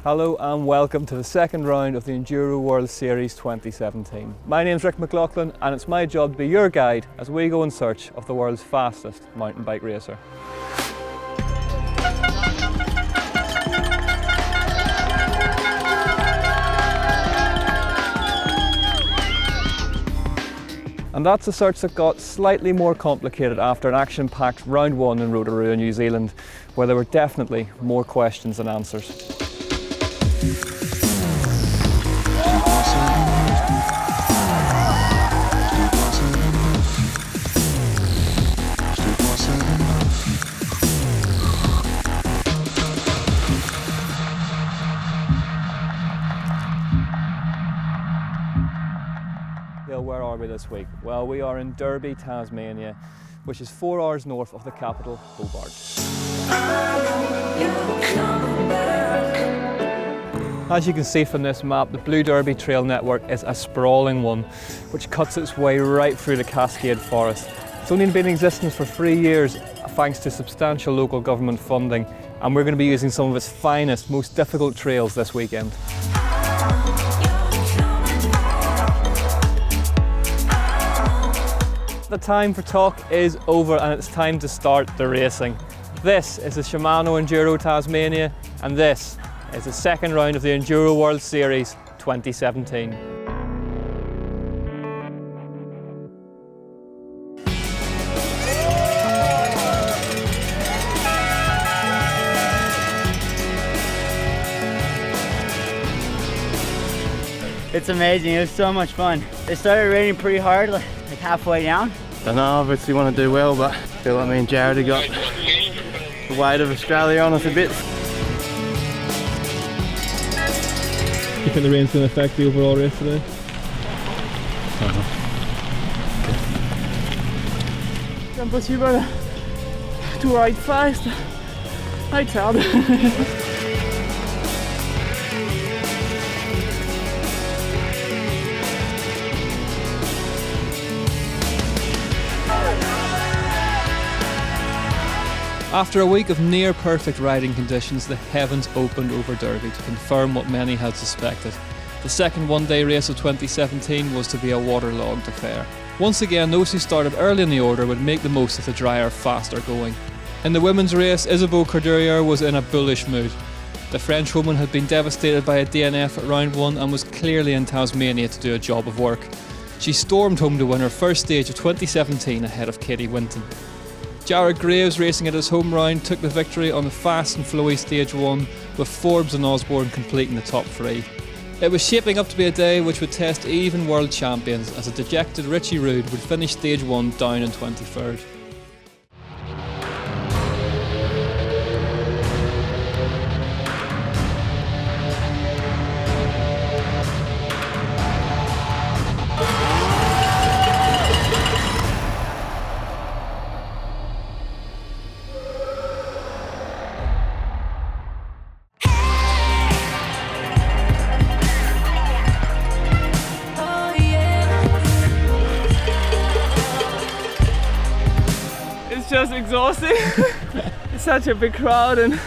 Hello and welcome to the second round of the Enduro World Series 2017. My name's Rick McLaughlin and it's my job to be your guide as we go in search of the world's fastest mountain bike racer. And that's a search that got slightly more complicated after an action-packed round one in Rotorua, New Zealand, where there were definitely more questions than answers. Where are we this week? Well, we are in Derby, Tasmania, which is 4 hours north of the capital, Hobart. As you can see from this map, the Blue Derby Trail network is a sprawling one, which cuts its way right through the Cascade Forest. It's only been in existence for 3 years, thanks to substantial local government funding, and we're going to be using some of its finest, most difficult trails this weekend. The time for talk is over and it's time to start the racing. This is the Shimano Enduro Tasmania and this is the second round of the Enduro World Series 2017. It's amazing, it was so much fun. It started raining pretty hard, like halfway down. I know, obviously want to do well, but I feel like me and Jared have got the weight of Australia on us a bit. You think the rain's going to affect the overall race today? It's impossible to ride fast. It's hard. After a week of near-perfect riding conditions, the heavens opened over Derby to confirm what many had suspected. The second one-day race of 2017 was to be a waterlogged affair. Once again, those who started early in the order would make the most of the drier, faster going. In the women's race, Isabeau Courdurier was in a bullish mood. The French woman had been devastated by a DNF at round one and was clearly in Tasmania to do a job of work. She stormed home to win her first stage of 2017 ahead of Katie Winton. Jared Graves, racing at his home round, took the victory on the fast and flowy stage one, with Forbes and Osborne completing the top three. It was shaping up to be a day which would test even world champions, as a dejected Richie Rude would finish stage one down in 23rd. It's just exhausting. It's such a big crowd and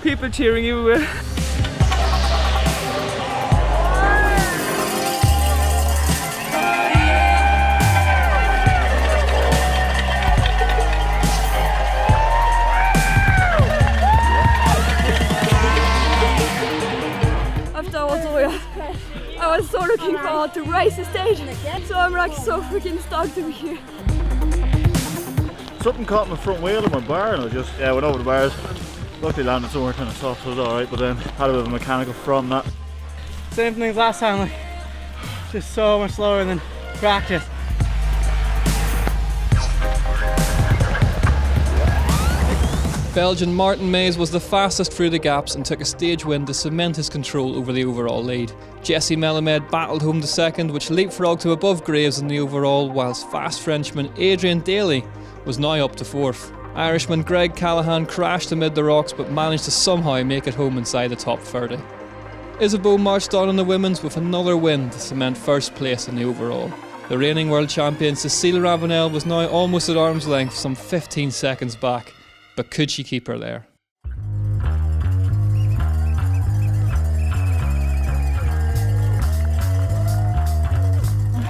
people cheering you. After I was so looking forward to race the stage, so I'm like so freaking stoked to be here. Something caught my front wheel of my bar and I just went over the bars. Luckily landed somewhere kind of soft, so it was alright, but then had a bit of a mechanical from that. Same thing as last time, like just so much slower than practice. Belgian Martin Mays was the fastest through the gaps and took a stage win to cement his control over the overall lead. Jesse Melamed battled home to second, which leapfrogged to above Graves in the overall, whilst fast Frenchman Adrian Daly was now up to fourth. Irishman Greg Callahan crashed amid the rocks but managed to somehow make it home inside the top 30. Isabeau marched on in the women's with another win to cement first place in the overall. The reigning world champion Cécile Ravenel was now almost at arm's length, some 15 seconds back, but could she keep her there?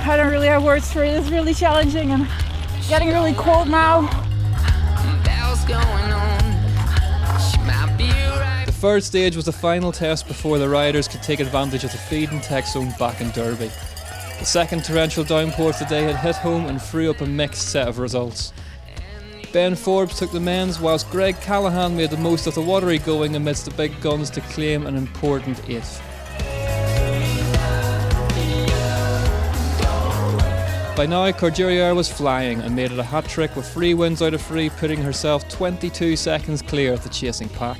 I don't really have words for it. It's really challenging and getting really cold now. The third stage was the final test before the riders could take advantage of the feed and tech zone back in Derby. The second torrential downpour of the day had hit home and threw up a mixed set of results. Ben Forbes took the men's, whilst Greg Callahan made the most of the watery going amidst the big guns to claim an important 8th. By now, Corderia was flying and made it a hat-trick with 3 wins out of 3, putting herself 22 seconds clear of the chasing pack.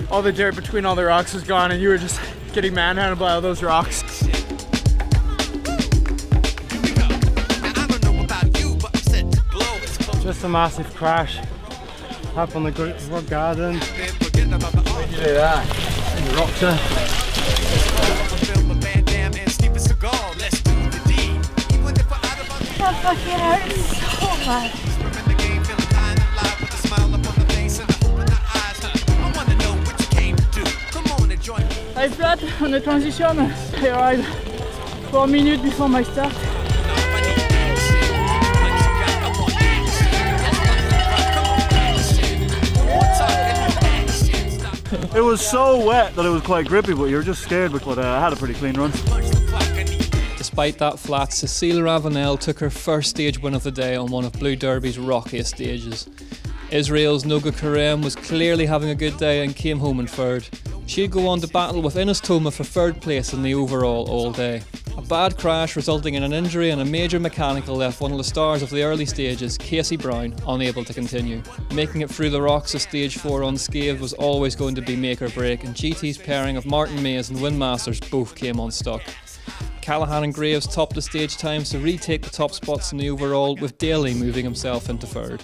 All the dirt between all the rocks was gone and you were just getting manhandled by all those rocks. Just a massive crash up on the rock garden. Where'd you do that? In the rocks there. That fucking hurts so much. I flat on the transition. I ride 4 minutes before my start. It was so wet that it was quite grippy, but you were just scared, but I had a pretty clean run. Despite that flat, Cecile Ravenel took her first stage win of the day on one of Blue Derby's rockiest stages. Israel's Noga Karem was clearly having a good day and came home in third. She'd go on to battle with Ines Toma for third place in the overall all day. A bad crash resulting in an injury and a major mechanical left one of the stars of the early stages, Casey Brown, unable to continue. Making it through the rocks of stage 4 unscathed was always going to be make or break, and GT's pairing of Martin Mays and Win Masters both came unstuck. Callahan and Graves topped the stage times to retake the top spots in the overall, with Daly moving himself into third.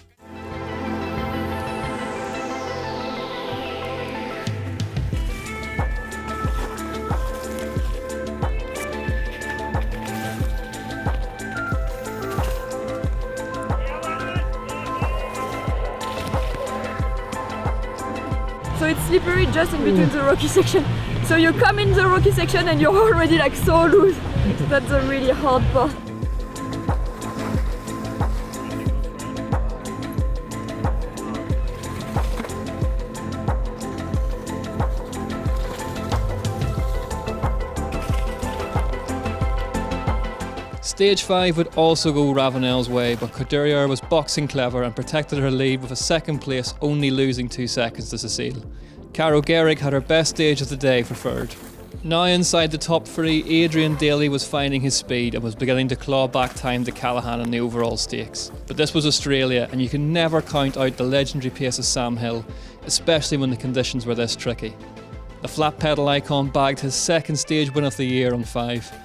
So it's slippery just in between the rocky section. So you come in the rocky section and you're already like so loose. That's a really hard part. Stage 5 would also go Ravenel's way, but Corderia was boxing clever and protected her lead with a second place, only losing 2 seconds to Cecile. Caro Gehrig had her best stage of the day for third. Now inside the top 3, Adrian Daly was finding his speed and was beginning to claw back time to Callahan in the overall stakes. But this was Australia, and you can never count out the legendary pace of Sam Hill, especially when the conditions were this tricky. The flat pedal icon bagged his second stage win of the year on 5.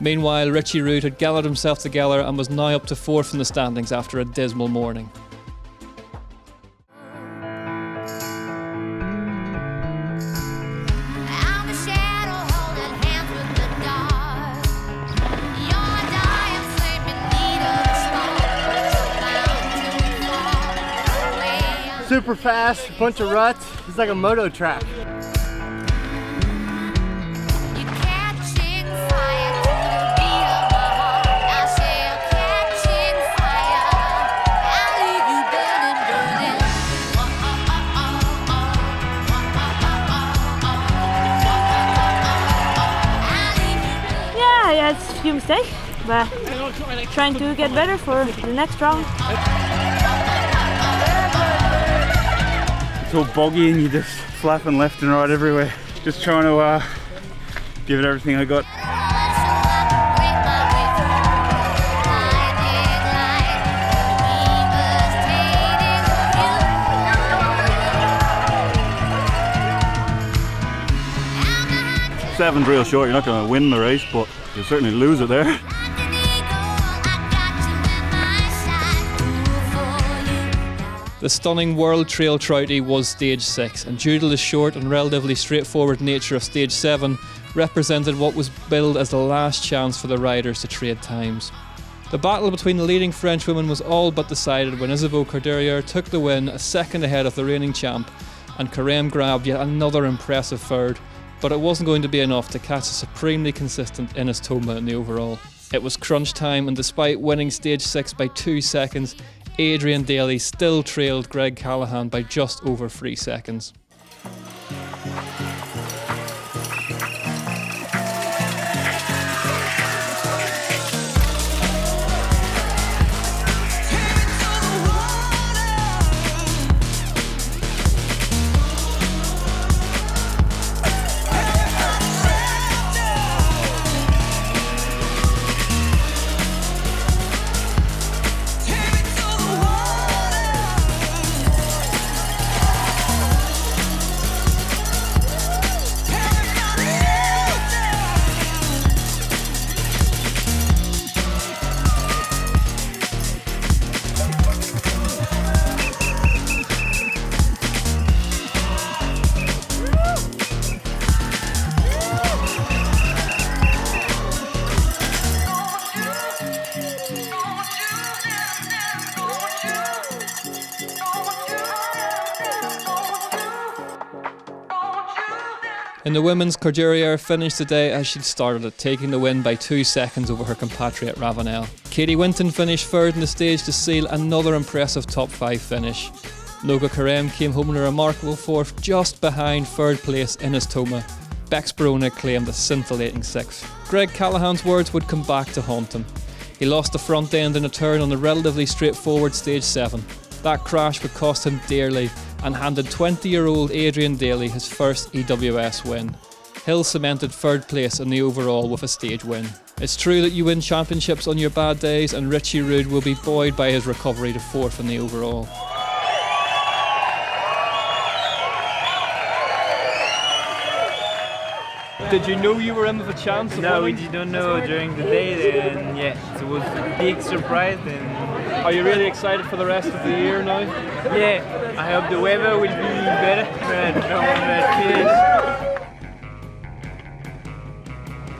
Meanwhile, Richie Root had gathered himself together and was now up to 4th in the standings after a dismal morning. Super fast, bunch of ruts. It's like a moto track. Yeah, it's a few mistakes, but trying to get better for the next round. It's so boggy and you just flapping left and right everywhere. Just trying to give it everything I got. Seven's real short, you're not going to win the race, but you'll certainly lose it there. The stunning World Trail Trouty was stage 6, and due to the short and relatively straightforward nature of stage 7, represented what was billed as the last chance for the riders to trade times. The battle between the leading French women was all but decided when Isabeau Courdurier took the win a second ahead of the reigning champ, and Carême grabbed yet another impressive third, but it wasn't going to be enough to catch a supremely consistent Ines Thoma in the overall. It was crunch time, and despite winning stage 6 by 2 seconds, Adrian Daly still trailed Greg Callahan by just over 3 seconds. In the women's, Courdurier finished the day as she'd started it, taking the win by 2 seconds over her compatriot Ravenel. Katie Winton finished third in the stage to seal another impressive top 5 finish. Noga Carême came home in a remarkable 4th, just behind third place Ines Thoma. Bex Barona claimed a scintillating 6th. Greg Callahan's words would come back to haunt him. He lost the front end in a turn on the relatively straightforward stage 7. That crash would cost him dearly, and handed 20-year-old Adrian Daly his first EWS win. Hill cemented third place in the overall with a stage win. It's true that you win championships on your bad days, and Richie Rude will be buoyed by his recovery to 4th in the overall. Did you know you were in with a chance of No, we winning? didn't know during the day, and yeah, it was a big surprise. And Are you really excited for the rest of the year now? yeah, I hope the weather will be better,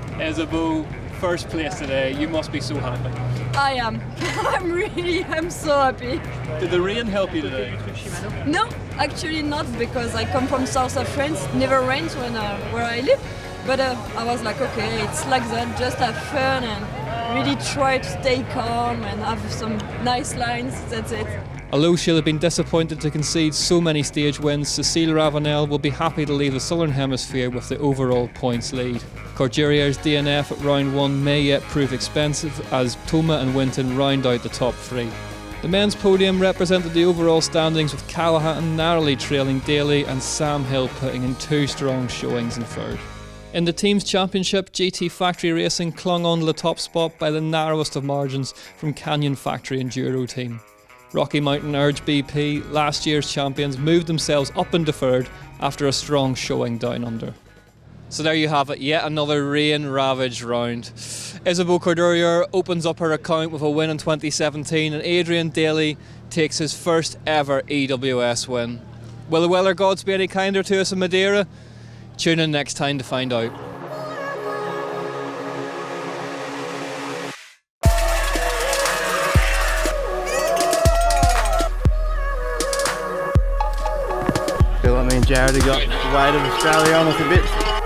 but Isabeau, first place today. You must be so happy. I am. I'm so happy. Did the rain help you today? No, actually not, because I come from south of France. Never rains where I live. But I was like, okay, it's like that, just have fun and really try to stay calm and have some nice lines, that's it. Although she'll have been disappointed to concede so many stage wins, Cécile Ravenel will be happy to leave the Southern Hemisphere with the overall points lead. Courdurier's DNF at round 1 may yet prove expensive as Thoma and Winton round out the top 3. The men's podium represented the overall standings, with Callahan narrowly trailing Daly and Sam Hill putting in 2 strong showings in third. In the team's championship, GT Factory Racing clung on to the top spot by the narrowest of margins from Canyon Factory Enduro team. Rocky Mountain Urge BP, last year's champions, moved themselves up into third after a strong showing down under. So there you have it, yet another rain-ravaged round. Isabeau Courdurier opens up her account with a win in 2017, and Adrian Daly takes his first ever EWS win. Will the weather gods be any kinder to us in Madeira? Tune in next time to find out. Feel like me and Jared have got the weight of Australia on us a bit.